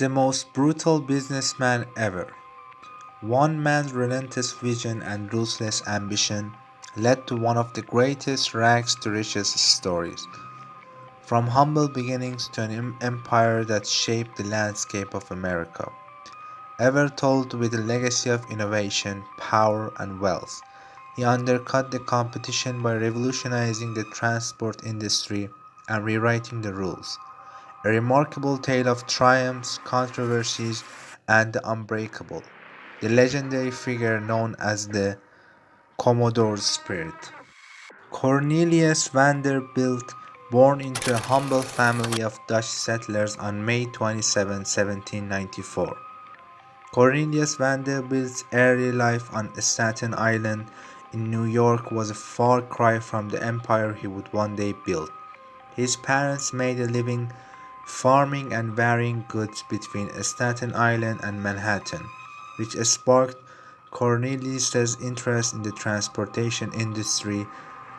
the most brutal businessman ever. One man's relentless vision and ruthless ambition led to one of the greatest rags to riches stories, from humble beginnings to an empire that shaped the landscape of America, ever told with a legacy of innovation, power, and wealth. He undercut the competition by revolutionizing the transport industry and rewriting the rules. A remarkable tale of triumphs, controversies, and the unbreakable, the legendary figure known as the Commodore's Spirit. Cornelius Vanderbilt, born into a humble family of Dutch settlers on May 27, 1794. Cornelius Vanderbilt's early life on Staten Island in New York was a far cry from the empire he would one day build. His parents made a living farming and varying goods between Staten Island and Manhattan, which sparked Cornelius's interest in the transportation industry.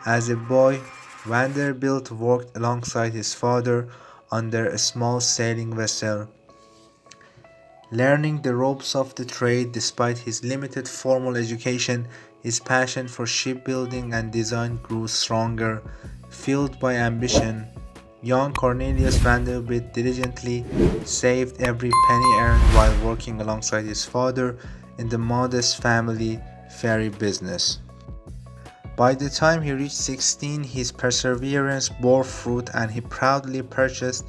As a boy, Vanderbilt worked alongside his father under a small sailing vessel, learning the ropes of the trade. Despite his limited formal education, his passion for shipbuilding and design grew stronger. Fueled by ambition, young Cornelius Vanderbilt diligently saved every penny earned while working alongside his father in the modest family ferry business. By the time he reached 16, his perseverance bore fruit and he proudly purchased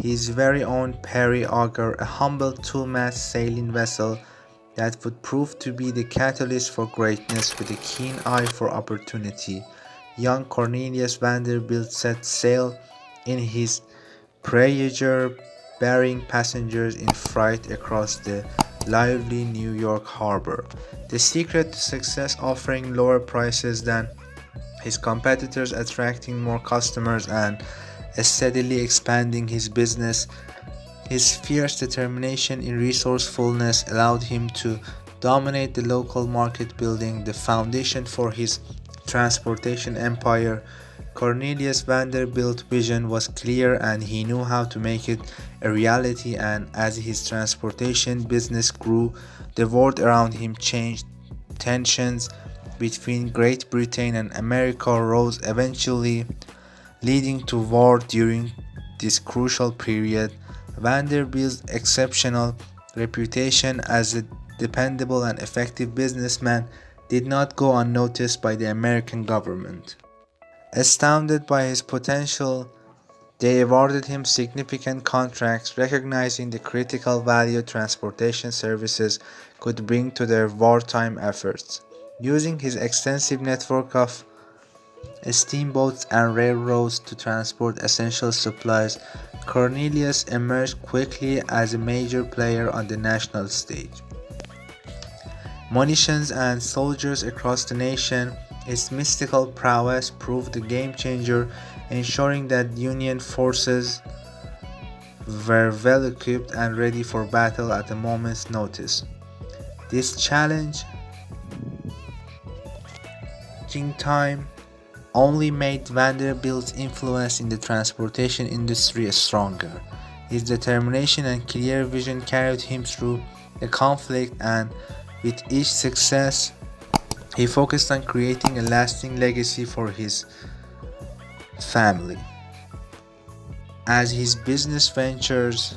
his very own Perry Auger, a humble two-mast sailing vessel that would prove to be the catalyst for greatness. With a keen eye for opportunity, young Cornelius Vanderbilt set sail in his Praetor, bearing passengers in fright across the lively New York harbor. The secret to success: offering lower prices than his competitors, attracting more customers, and steadily expanding his business. His fierce determination and resourcefulness allowed him to dominate the local market, building the foundation for his transportation empire. Cornelius Vanderbilt's vision was clear and he knew how to make it a reality, and as his transportation business grew, the world around him changed. Tensions between Great Britain and America rose, eventually leading to war. During this crucial period, Vanderbilt's exceptional reputation as a dependable and effective businessman did not go unnoticed by the American government. Astounded by his potential, they awarded him significant contracts, recognizing the critical value transportation services could bring to their wartime efforts. Using his extensive network of steamboats and railroads to transport essential supplies, Cornelius emerged quickly as a major player on the national stage. Munitions and soldiers across the nation, its mystical prowess proved a game changer, ensuring that Union forces were well equipped and ready for battle at a moment's notice. This challenging time only made Vanderbilt's influence in the transportation industry stronger. His determination and clear vision carried him through the conflict, and with each success, he focused on creating a lasting legacy for his family. As his business ventures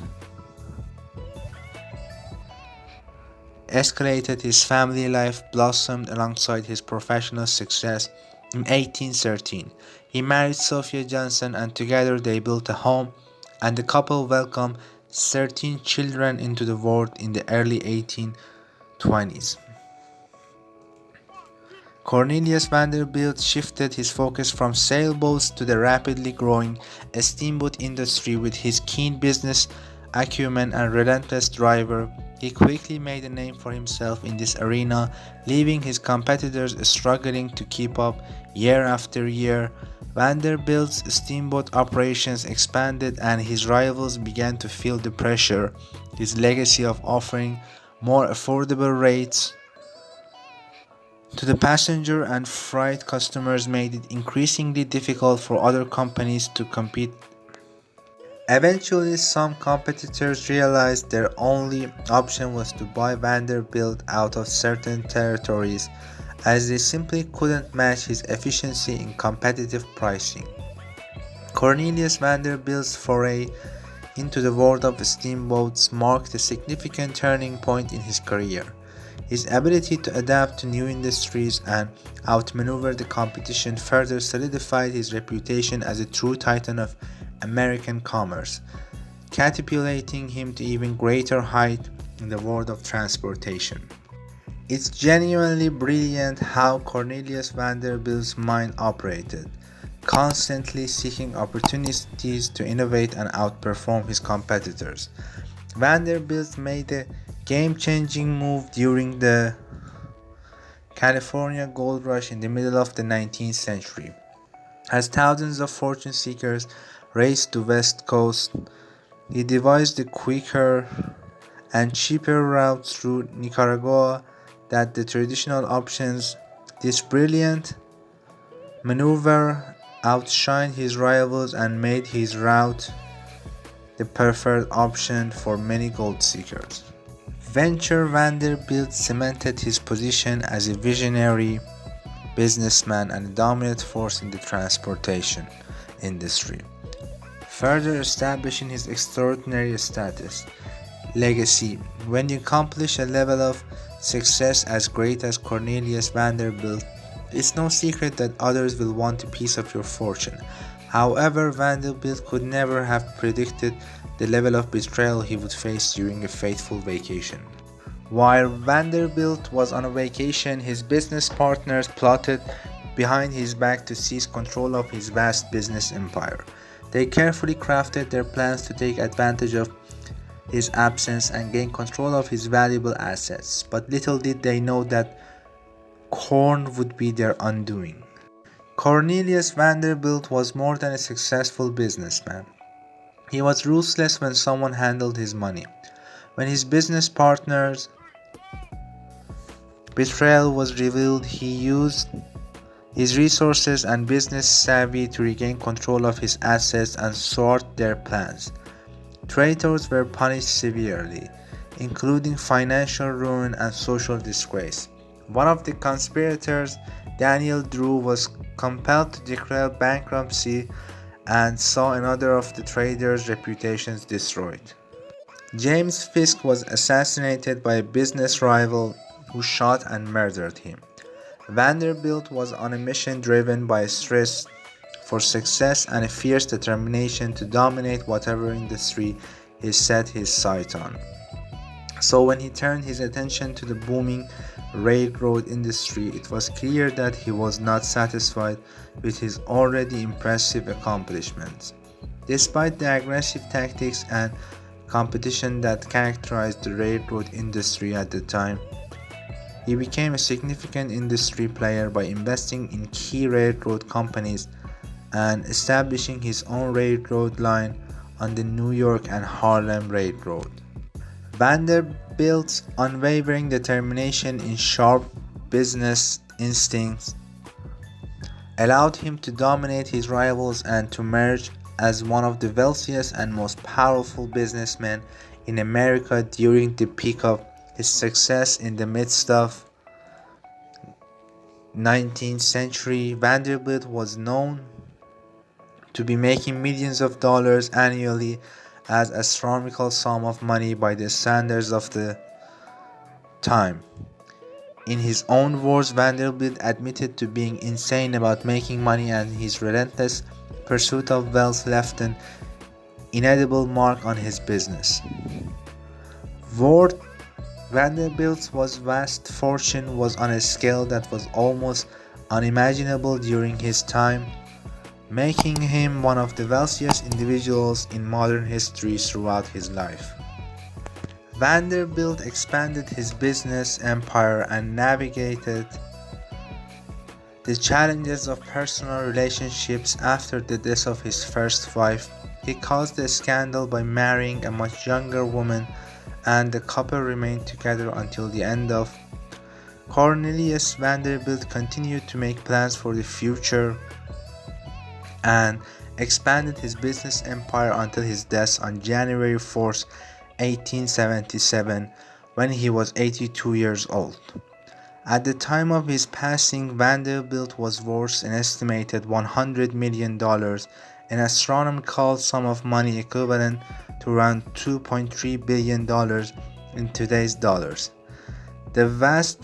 escalated, his family life blossomed alongside his professional success. In 1813, he married Sophia Johnson, and together they built a home, and the couple welcomed 13 children into the world in the early 1820s. Cornelius Vanderbilt shifted his focus from sailboats to the rapidly growing steamboat industry. With his keen business acumen and relentless drive, he quickly made a name for himself in this arena, leaving his competitors struggling to keep up. Year after year, Vanderbilt's steamboat operations expanded and his rivals began to feel the pressure. His legacy of offering more affordable rates to the passenger and freight customers made it increasingly difficult for other companies to compete. Eventually, some competitors realized their only option was to buy Vanderbilt out of certain territories, as they simply couldn't match his efficiency in competitive pricing. Cornelius Vanderbilt's foray into the world of steamboats marked a significant turning point in his career. His ability to adapt to new industries and outmaneuver the competition further solidified his reputation as a true titan of American commerce, catapulting him to even greater height in the world of transportation. It's genuinely brilliant how Cornelius Vanderbilt's mind operated, constantly seeking opportunities to innovate and outperform his competitors. Vanderbilt made a game-changing move during the California gold rush in the middle of the 19th century. As thousands of fortune seekers raced to West Coast, he devised a quicker and cheaper route through Nicaragua than the traditional options. This brilliant maneuver outshined his rivals and made his route the preferred option for many gold seekers. Venture Vanderbilt cemented his position as a visionary businessman and a dominant force in the transportation industry, further establishing his extraordinary status. Legacy. When you accomplish a level of success as great as Cornelius Vanderbilt, it's no secret that others will want a piece of your fortune. However, Vanderbilt could never have predicted the level of betrayal he would face during a fateful vacation. While Vanderbilt was on a vacation, his business partners plotted behind his back to seize control of his vast business empire. They carefully crafted their plans to take advantage of his absence and gain control of his valuable assets, but little did they know that Corn would be their undoing. Cornelius Vanderbilt was more than a successful businessman. He was ruthless when someone handled his money. When his business partner's betrayal was revealed, he used his resources and business savvy to regain control of his assets and thwart their plans. Traitors were punished severely, including financial ruin and social disgrace. One of the conspirators, Daniel Drew, was compelled to declare bankruptcy and saw another of the traders' reputations destroyed. James Fisk was assassinated by a business rival who shot and murdered him. Vanderbilt was on a mission driven by stress for success and a fierce determination to dominate whatever industry he set his sight on. So when he turned his attention to the booming railroad industry, it was clear that he was not satisfied with his already impressive accomplishments. Despite the aggressive tactics and competition that characterized the railroad industry at the time, he became a significant industry player by investing in key railroad companies and establishing his own railroad line on the New York and Harlem Railroad. Vanderbilt's unwavering determination and sharp business instincts allowed him to dominate his rivals and to emerge as one of the wealthiest and most powerful businessmen in America during the peak of his success. In the midst of 19th century, Vanderbilt was known to be making millions of dollars annually, as astronomical sum of money by the standards of the time. In his own words, Vanderbilt admitted to being insane about making money, and his relentless pursuit of wealth left an indelible mark on his business. Vanderbilt's vast fortune was on a scale that was almost unimaginable during his time, making him one of the wealthiest individuals in modern history throughout his life. Vanderbilt expanded his business empire and navigated the challenges of personal relationships after the death of his first wife. He caused a scandal by marrying a much younger woman, and the couple remained together until the end of. Cornelius Vanderbilt continued to make plans for the future and expanded his business empire until his death on January 4th, 1877, when he was 82 years old. At the time of his passing, Vanderbilt was worth an estimated $100 million, an astronomical sum of money equivalent to around $2.3 billion in today's dollars. The vast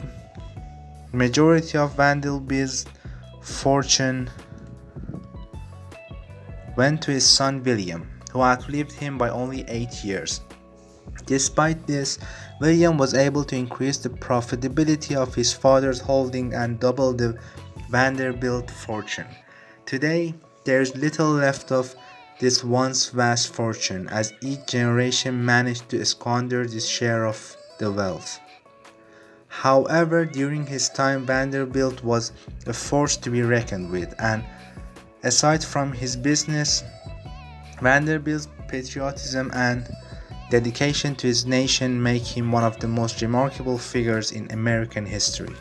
majority of Vanderbilt's fortune went to his son William, who outlived him by only 8 years. Despite this, William was able to increase the profitability of his father's holding and double the Vanderbilt fortune. Today, there is little left of this once vast fortune, as each generation managed to squander its share of the wealth. However, during his time, Vanderbilt was a force to be reckoned with, and aside from his business, Vanderbilt's patriotism and dedication to his nation make him one of the most remarkable figures in American history.